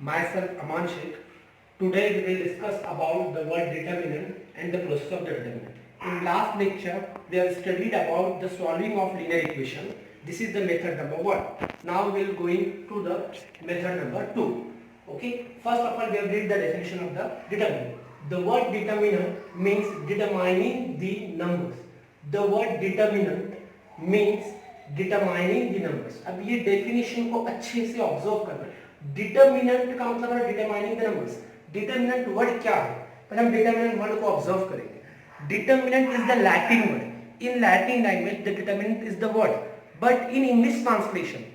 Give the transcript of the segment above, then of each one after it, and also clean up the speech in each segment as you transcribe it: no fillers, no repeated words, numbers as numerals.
Myself Aman Sheikh. Today we will discuss about the word determinant and the process of the determinant. In last lecture we have studied about the solving of linear equation. This is the method number 1. Now we will going to the method number 2. Okay. First of all we have read the definition of the determinant. The word determinant means determining the numbers. The word determinant means determining the numbers. अब ये definition को अच्छे से observe करना. Determinant का मतलब है determining the numbers. Determinant word क्या है, पर हम डिटरमिनेंट वर्ड को ऑब्जर्व करेंगे. Determinant is the Latin word. In Latin language the determinant is the word, but in English translation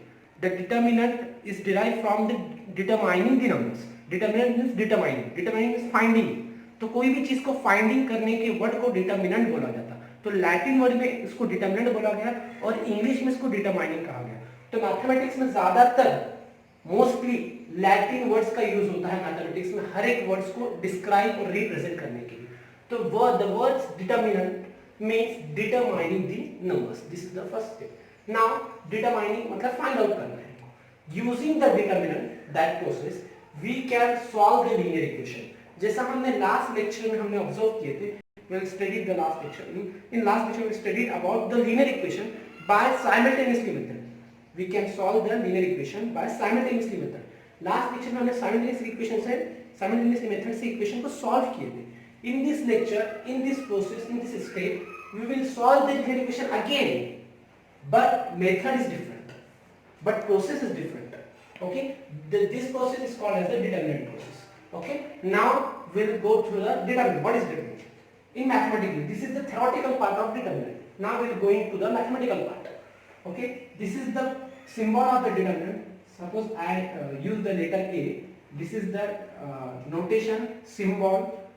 the determinant is derived from the determining the numbers. Determinant means determining. Determining means finding. तो कोई भी चीज को finding करने के word को determinant बोला जाता है. तो लैटिन वर्ड में इसको डिटरमिनेंट बोला गया और इंग्लिश में इसको डिटरमाइनिंग कहा गया. तो मैथमेटिक्स में ज्यादातर मोस्टली लैटिन वर्ड्स का यूज होता है. मैथमेटिक्स में हर एक वर्ड्स को डिस्क्राइब और रिप्रेजेंट करने के लिए. तो the words determinant means determining the numbers. This is the first step. Now determining मतलब फाइंड आउट करना है. Using the determinant that process we can solve the linear equation. जैसा हमने लास्ट लेक्चर में हमने ऑब्जर्व किए थे. We'll study the last lecture. In last lecture we studied about the linear equation by simultaneously method. We can solve the linear equation by simultaneously method. Last lecture में हमने simultaneous equation से simultaneous method से equation को solve किए थे. In this lecture, in this process, in this step, we will solve the linear equation again, but method is different, but process is different. Okay, this process is called as the determinant process. Okay, now we'll go through the determinant. What is determinant? In mathematics, this is the theoretical part of determinant. Now we are going to the mathematical part. Okay, this is the symbol of the determinant. Suppose I use the letter A. This is the notation symbol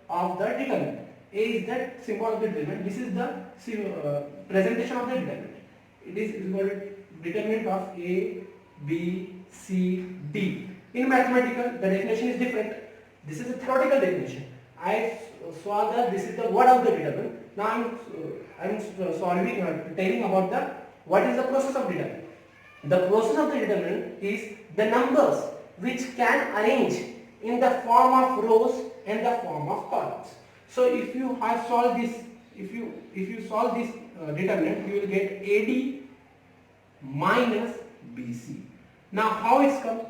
of the determinant. A is the symbol of the determinant. This is the presentation of the determinant. It is called determinant of A, B, C, D. In mathematical, the definition is different. This is a theoretical definition. I saw that this is the word of the determinant. Now I am solving telling about the what is the process of determinant. The process of the determinant is the numbers which can arrange in the form of rows and the form of columns. So if you have solved this, if you solve this determinant, you will get AD minus BC. Now how it's come?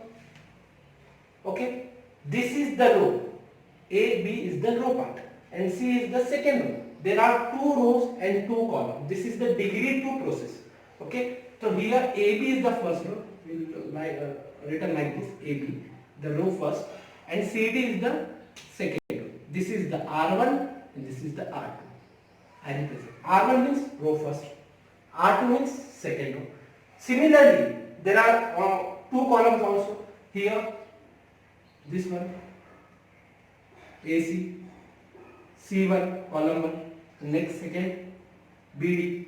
Okay, this is the row. A, B is the row part and C is the second row. There are 2 rows and 2 columns. This is the degree 2 process. Okay. So here AB is the first row. Written like this. AB, the row first, and CD is the second row. This is the R1 and this is the R2. I represent. R1 means row first. R2 means second row. Similarly, there are 2 columns also. Here, this one. AC, C1 column 1, next second BD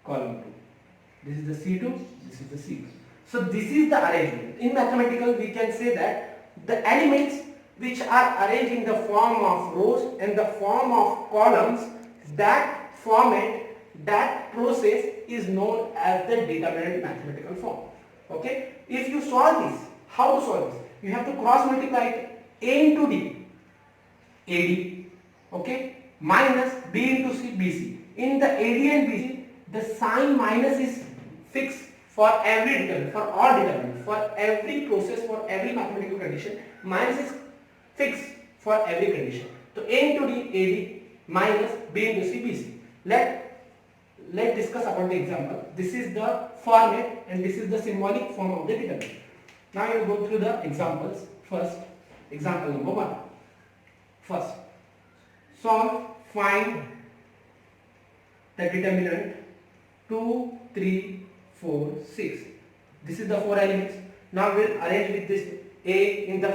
column 2. This is the C2, this is the C1. So this is the arrangement. In mathematical we can say that the elements which are arranged in the form of rows and the form of columns, that format, that process is known as the determinant mathematical form. Okay, if you solve this, how to solve this? You have to cross multiply it. A into D, AD, okay, minus B into C, BC. In the AD and BC, the sign minus is fixed for every determinant, for all determinants, for every process, for every mathematical condition. Minus is fixed for every condition. So A into D, AD, minus B into C, BC. Let's discuss about the example. This is the format and this is the symbolic form of the determinant. Now you will go through the examples. First, example number 1. First, solve, find the determinant 2, 3, 4, 6. This is the 4 elements. Now we will arrange with this. A in the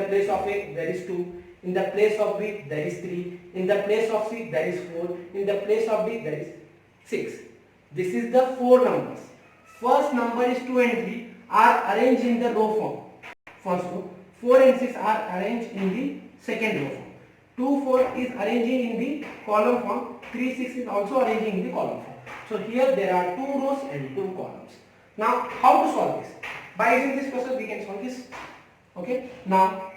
place of A there is 2. In the place of B there is 3. In the place of C there is 4. In the place of D there is 6. This is the 4 numbers. First number is 2 and 3 are arranged in the row form. First row. 4 and 6 are arranged in the second row form. 2, 4 is arranging in the column form. 3, 6 is also arranging in the column form. So here there are 2 rows and 2 columns. Now how to solve this? By using this process we can solve this. Okay, now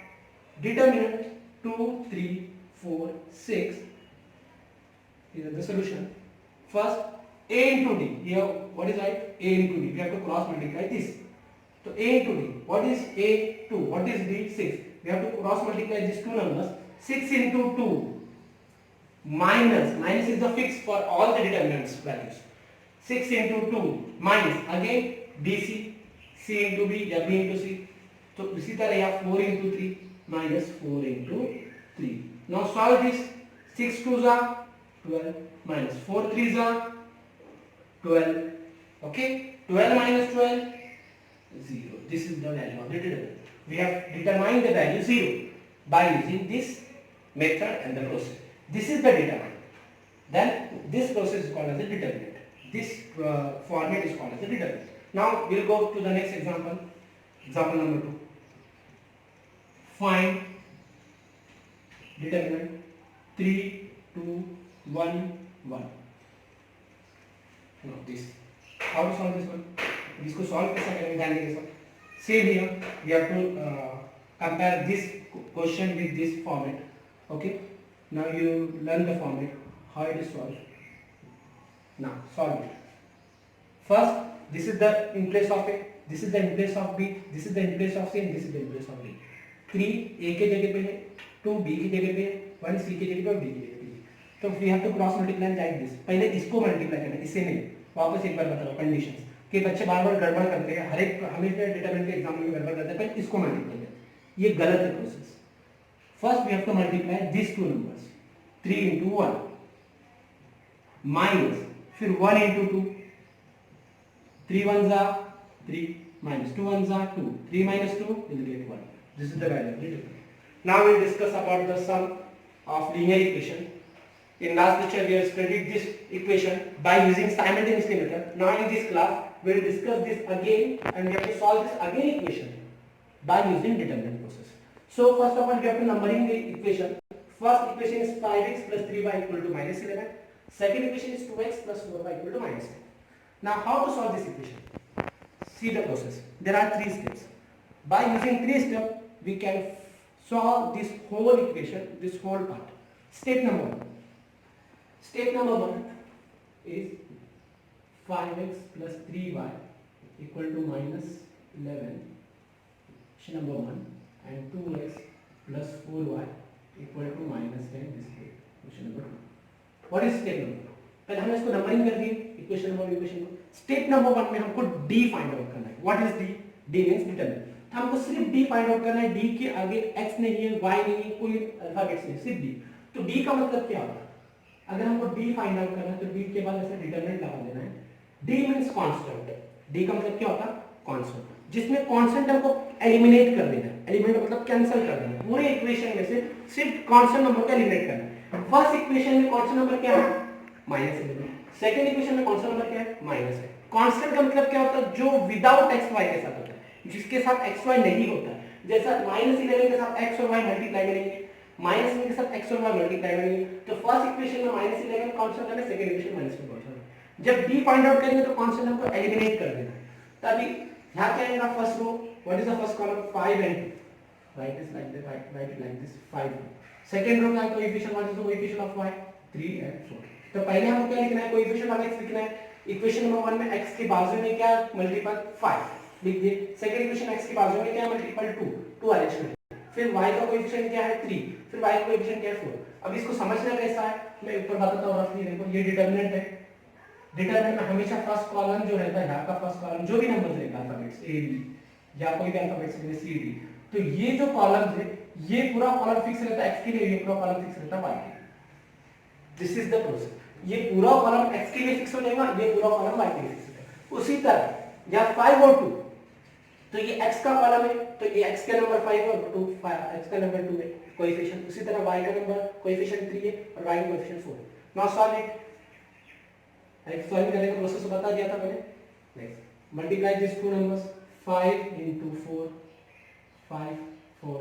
determinant 2 3 4 6. Here is the solution. First a into d, here what is right? A into d, we have to cross multiply this. So a into d, what is a? 2, what is d? 6. We have to cross multiply these two numbers. 6 into 2 minus is the fix for all the determinants values. 6 into 2 minus again dc, c into b या b into c. तो इसी तरह यहाँ 4 into 3 minus 4 into 3. Now solve this. 6 2s are 12 minus 4 3s are 12. Okay, 12 minus 12 0. This is the value of the determinant. We have determined the value 0 by using this method and the process. This is the determinant. Then this process is called as a determinant. This format is called as a determinant. Now we'll go to the next example. Example number 2. Find determinant 3 2 1 1. Now this. How to solve this one? इसको solve कैसा करेंगे ध्यान देंगे सब. Same here we have to compare this question with this format. Okay. Now you learn the format, how it is solved. Now solve it. First, this is the in place of A, this is the in place of B, this is the in place of C, and this is the in place of D. 3 A के जगह पे है, 2 B की जगह पे है, 1 C की जगह पे और D की जगह पे है. तो we have to cross multiply like this. पहले इसको मल्टीप्लाई करना है, इससे नहीं. वापस एक बार बता रहा हूँ कंडीशंस कि बच्चे बार-बार गड़बड़ करते हैं, हर एक हमेशा डिटरमिनेंट के एग्जाम में गड़बड़ करते हैं. पहले इसको मल्टीप्लाई करें, ये गलत है process. First we have to multiply these two numbers. 3 into 1 minus फिर 1 into 2. 3 ones are 3 minus 2 ones are 2. 3 minus 2 will get 1. This is the value of the determinant. Now we will discuss about the sum of linear equation. In last lecture we have studied this equation by using simultaneously method. Now in this class we will discuss this again and we have to solve this again equation by using determinant process. So first of all we have to numbering the equation. First equation is 5x plus 3y equal to minus 11. Second equation is 2x plus 4y equal to minus 10. Now how to solve this equation? See the process. There are 3 steps. By using 3 steps we can solve this whole equation, this whole part. Step number 1. Step number 1 is 5x plus 3y equal to minus 11. Question number 1. And 2x plus 4y equal to minus 10. This is question number 2. What is step number 2? पहले हमने इसको numbering कर the equation number equation को. Step number 1 में हमको d find out करना है. What is d? d means determinant. हमको सिर्फ d फाइंड आउट करना है. d के आगे x नहीं है, y नहीं है, कोई अल्फाबेट्स नहीं, सिर्फ d. तो d का मतलब क्या होगा? अगर हमको d फाइंड आउट करना है तो d के बाद ऐसे डिटरमिनेंट लगा देना है. d means constant. d का मतलब क्या होता है? कांस्टेंट. जिसमें कांस्टेंट हमको एलिमिनेट कर देना है. एलिमिनेट मतलब कैंसिल कर देना है. पूरे इक्वेशन में से सिर्फ कांस्टेंट नंबर को एलिमिनेट करना है. फर्स्ट इक्वेशन में कांस्टेंट नंबर क्या है? -11. सेकंड इक्वेशन में कांस्टेंट नंबर क्या है? -है. कांस्टेंट का मतलब क्या होता है? जो विदाउट x y के साथ होता है, जिसके साथ x y नहीं होता. जैसा -11 के साथ x और y मल्टीप्लाई करेंगे, -1 के साथ x और y मल्टीप्लाई करेंगे, तो फर्स्ट इक्वेशन में -11 कांस्टेंट है, सेकंड इक्वेशन -1 कांस्टेंट है. जब d फाइंड आउट करेंगे तो कांस्टेंट नंबर को एलिमिनेट कर देना. तभी यहां क्या आएगा? First row. What is the first column? 5 and 2. Write it like this. Write it like this. 5. Second row का coefficient, what is the coefficient of y? 3 and 4. तो पहले हमको क्या लिखना है? कोएफिशिएंट ऑफ x लिखना है. इक्वेशन नंबर 1 में x के बाजू में क्या मल्टीपल 5 लिख दिए. सेकंड इक्वेशन x के बाजू में क्या मल्टीपल 2 अरेंज कर. फिर y का कोएफिशिएंट क्या है? 3. फिर y का कोएफिशिएंट क्या है? 4. अब इसको समझना कैसा है मैं ऊपर बताता हूं रफली. देखो ये डिटरमिनेंट है. डिटरमिनेंट में हमेशा फर्स्ट कॉलम जो रहता है, यहां का फर्स्ट कॉलम जो भी नंबर्स रहेगा अल्फाबेट्स a b या कोई भी अल्फाबेट्स में c d, तो ये जो कॉलम्स है ये पूरा कॉलम फिक्स रहता है x के लिए, ये पूरा कॉलम फिक्स रहता है y के लिए. This is the process. ये पूरा कॉलम x के लिए फिक्स हो जाएगा, ये पूरा कॉलम y के लिए फिक्स हो जाएगा. उसी तरह या 5 और 2, तो ये x का कॉलम है तो ये x का नंबर 5 और 2 x का नंबर 2 है कोएफिशिएंट. उसी तरह y का नंबर कोएफिशिएंट 3 है और y का कोएफिशिएंट 4 है. Now solve it. एक सॉल्व करने का प्रोसेस बता दिया था मैंने. Next multiply this two numbers. 5 into 4 5 4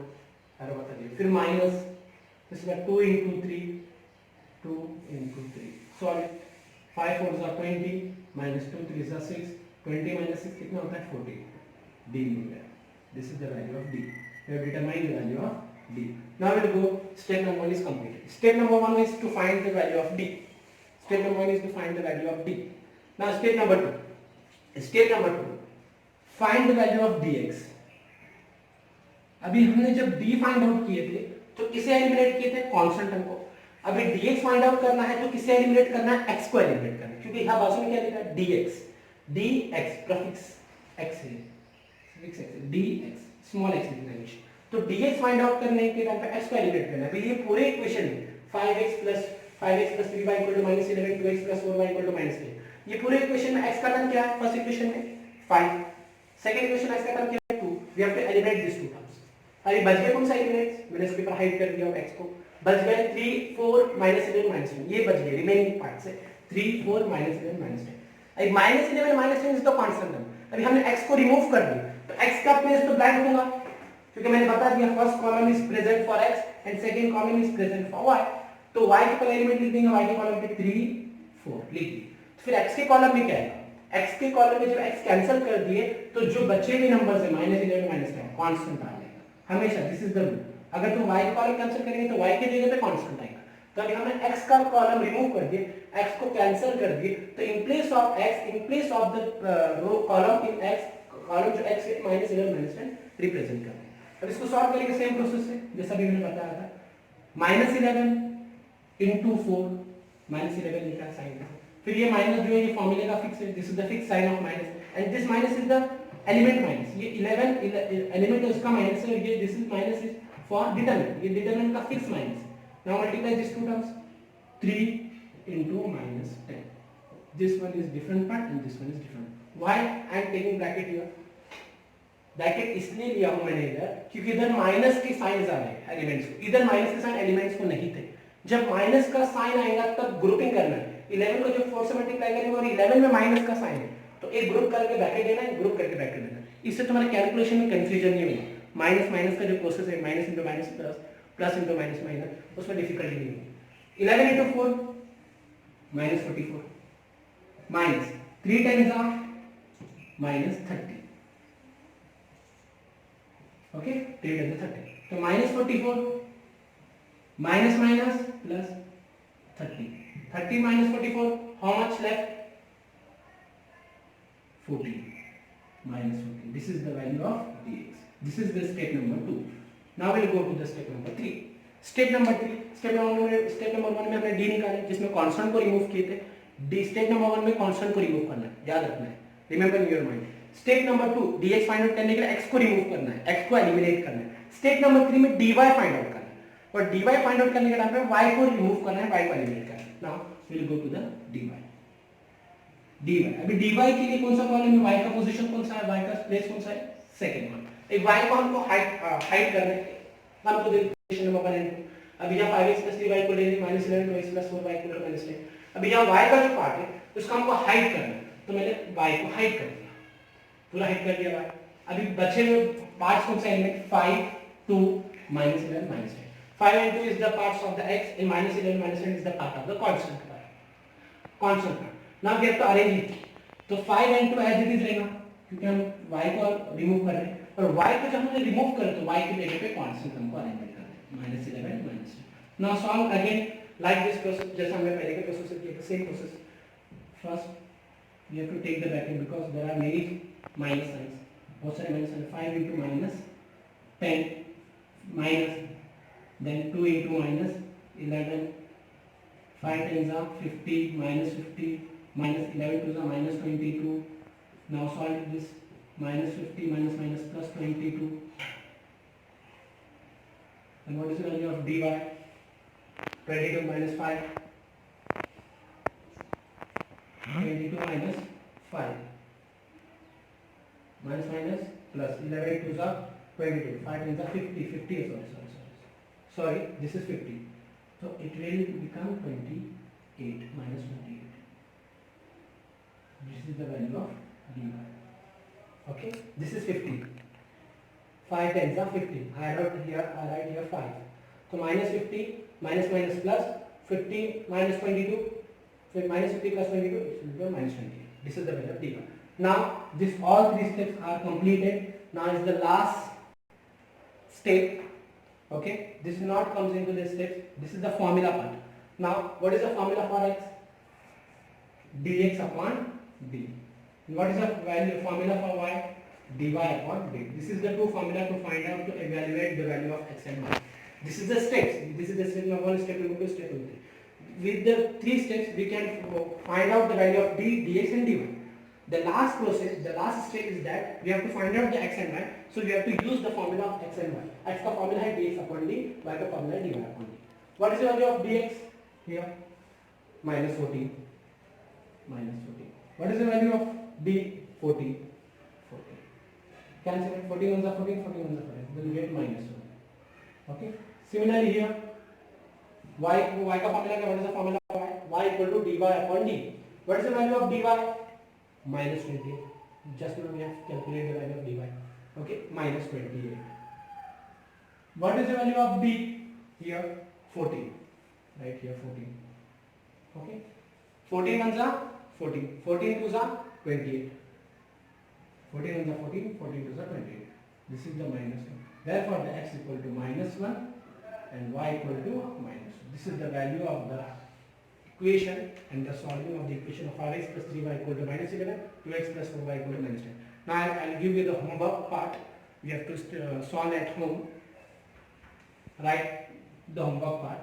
अरे बता दिया. फिर माइनस इसमें 2 into 3 2 into 3. Solve. 5 4 are 20 minus 2 3 are 6. 20 minus 6 कितना होता है? 40. D मिल गया. This is the value of D. We have determined the value of d. Now we'll go. Step number 1 is completed. Step number 1 is to find the value of d. Step number 1 is to find the value of d. Now step number 2. Step number 2. Find the value of dx. अभी हमने जब d find out किए थे तो किसे eliminate किए थे? Constant को. अभी dx फाइंड आउट करना है तो किसे एलिमिनेट करना है? x को एलिमिनेट करना है, क्योंकि यहां बाजू में क्या लिखा है? dx. dx प्रीफिक्स x है, प्रीफिक्स x है, dx स्मॉल x लिखना है. तो dx फाइंड आउट करने के टाइम पे x को एलिमिनेट करना है. अभी ये पूरे इक्वेशन में 5x + 3y = -11, 2x + 4y = -8, ये पूरे इक्वेशन में x का टर्म क्या है? फर्स्ट इक्वेशन में 5, सेकंड इक्वेशन x का टर्म क्या है? 2. We have to eliminate this two terms. अभी बच गए कौन सा एलिमिनेट? मैंने इसके ऊपर हाइड कर दिया x को. बच गए 3, 4, -11, -10. ये बच गए रिमेनिंग पार्ट से 3, 4, -11, -10. अभी -11 -10 इज द कांस्टेंट टर्म. अभी हमने x को रिमूव कर दिया तो x का प्लेस तो ब्लैंक होगा, क्योंकि मैंने बता दिया first column is present for x and second column is present for y. तो y के पहले एलिमेंट लिख देंगे, y के कॉलम पे 3, 4 लिख दिए. तो फिर x के कॉलम में क्या है? x के कॉलम में जब x कैंसिल कर दिए तो जो बचे हुए नंबर्स है -11 -10 कांस्टेंट आ जाएगा हमेशा. This is the rule. अगर तुम y के कॉलम कैंसिल करेंगे तो y की जगह पे कांस्टेंट आएगा. तो अभी हमने x का कॉलम रिमूव कर दिए, x को कैंसिल कर दिए, तो in place of x, in place of the row column in x, column जो x है -11 -10 रिप्रेजेंट कर रहे हैं. अब इसको सॉल्व करेंगे सेम प्रोसेस से जैसा भी मैंने बताया था. -11 into 4, -11 लिखा है साइन. फिर ये माइनस जो है ये फॉर्मूले का फिक्स है. This is the fix sign of minus and this minus is the element minus. ये 11 एलिमेंट है उसका माइनस है, ये this is minus is for determinant. ये डिटरमिनेंट का fix minus. Now multiply this two terms. 3 into -10. This one is different part and this one is different. Why I am taking bracket here? Bracket इसलिए लिया हूं मैंने इधर क्योंकि इधर minus के साइंस आ रहे हैं एलिमेंट्स को. इधर माइनस के साइन एलिमेंट्स को नहीं थे. जब माइनस का साइन आएगा तब ग्रुपिंग करना है. 11 को जब 4 से मल्टीप्लाई करेंगे और 11 में माइनस का साइन है तो एक ग्रुप करके ब्रैकेट देना है, ग्रुप करके ब्रैकेट देना है. इससे तुम्हारे कैलकुलेशन में कंफ्यूजन नहीं होगा. माइनस माइनस का जो प्रोसेस है minus into minus plus, plus into minus minus, उसमें डिफिकल्टी नहीं होगी. 11 into 4 -44 minus 3 times of -30. Okay 3 times 30. तो -44 minus minus plus 30. 30 minus 44, how much left? 14 minus 14. This is the value of dx. This is the step number 2. Now we'll go to the step number 3. Step number 3. Step number 1 में हमने d निकाले जिसमें constant को remove किए थे. Step number 1 में constant को remove करना है, याद रखना है. Remember in your mind. Step number 2 dx find out करने के लिए x को रिमूव करना है, x को एलिमिनेट करना है. स्टेप नंबर 3 में dy फाइंड आउट करना है और dy फाइंड आउट करने के टाइम पे y को रिमूव करना है, y को एलिमिनेट करना है. Now we will go to the dy. अभी dy के लिए कौन सा कॉलम है? y का पोजीशन कौन सा है? y का प्लेस कौन सा है? Second one. एक y को हमको हाइड करना है. हमको इक्वेशन नंबर 1 है. अभी यहां 5x + 3y को ले लेंगे -11 2x + 4y = -10. अभी यहां y का जो पार्ट है उसको हमको हाइड करना है, तो मैंने y को हाइड कर दिया, पूरा हाइड कर दिया y. अभी बचे हुए पार्ट्स कौन सा element? 5 2 -11 -10. 5 and 2 is the parts of the x and -11 -10 is the part of the constant part. Now we have to arrange it. तो 5 and 2 as it is रहेगा क्योंकि हम y को रिमूव कर रहे हैं और y को जब हमने रिमूव कर तो y की जगह पे कांस्टेंट हमको अरेंज करना है -11 -2. Now solve again like this process जैसा हमने पहले के प्रोसेस से किया था, same process. First you have to take the bracket because there are many minus signs. बहुत सारे minus signs. 5 into -10 minus then 2 into -11, 5 times are 50 -50 -11 to the -22. Now solve this. -50 minus plus 22. And what is the value of dy? 22 minus 5. 22 minus 5. Minus plus 11 to the 22. 5 times are 50. 50 sorry, this is 50. So it will become 28 minus 28. This is the value of dy. Okay, this is 50. 5 times are 50. I write here 5. So -50 minus plus 50 minus 22. So -50 plus 22 it will be -28. This is the value of dy. Now all three steps are completed. Now is the last step. Okay, this is not comes into the steps. This is the formula part. Now what is the formula for x? Dx upon d. And what is the value formula for y? Dy upon d. This is the two formula to find out, to evaluate the value of x and y. This is the steps. This is the step number 1, step number 2, step number 3. With the 3 steps we can find out the value of d, dx and dy. The last process, the last step is that we have to find out the x and y. So we have to use the formula of x and y. X का formula है dx upon d, y का formula है dy upon d. What is the value of dx? Here, minus 14. Minus 14. What is the value of d? 40. 40. Cancel it. 14 ones are 14, 14 ones are 14. Then you get minus 1. Okay. Similarly here, y का formula क्या? What is the formula of y? Y equal to dy upon d. What is the value of dy? Minus 20. Just now we have calculated the value of dy. Okay, minus 28. What is the value of d? Here, 14. Right here, 14. Okay, 14 ones are 14. 14 twos are 28. 14 ones are 14. 14 twos are 28. This is the minus 1. Therefore, the x equal to minus 1 and y equal to minus 1. This is the value of the equation and the solving of the equation of 5x plus 3y equal to minus 11, 2x plus 4y equal to minus 10. Now I will give you the homework part. We have to solve at home. Write the homework part.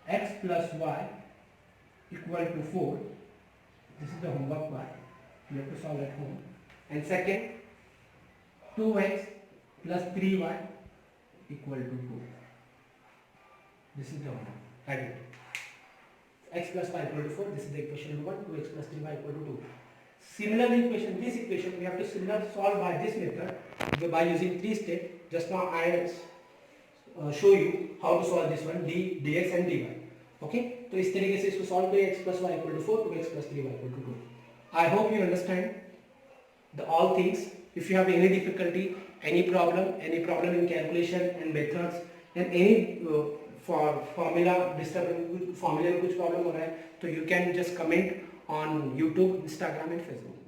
X plus y equal to 4. This is the homework part. You have to solve at home. And second, 2x plus 3y equal to 2. This is the homework. Write it. X plus y equal to 4. This is the equation number 1. 2x plus 3y equal to 2. Similar equation, this equation we have to solve by this method by using 3 steps. Just now I show you how to solve this one, d, dx and dy. Okay, तो इस तरीके से इसको solve करिए. x plus y equal to 4, 2x plus 3y equal to 2. I hope you understand the all things. If you have any difficulty, any problem in calculation and methods and any for formula formula में कुछ problem हो रहा है, तो you can just comment on YouTube, Instagram and Facebook.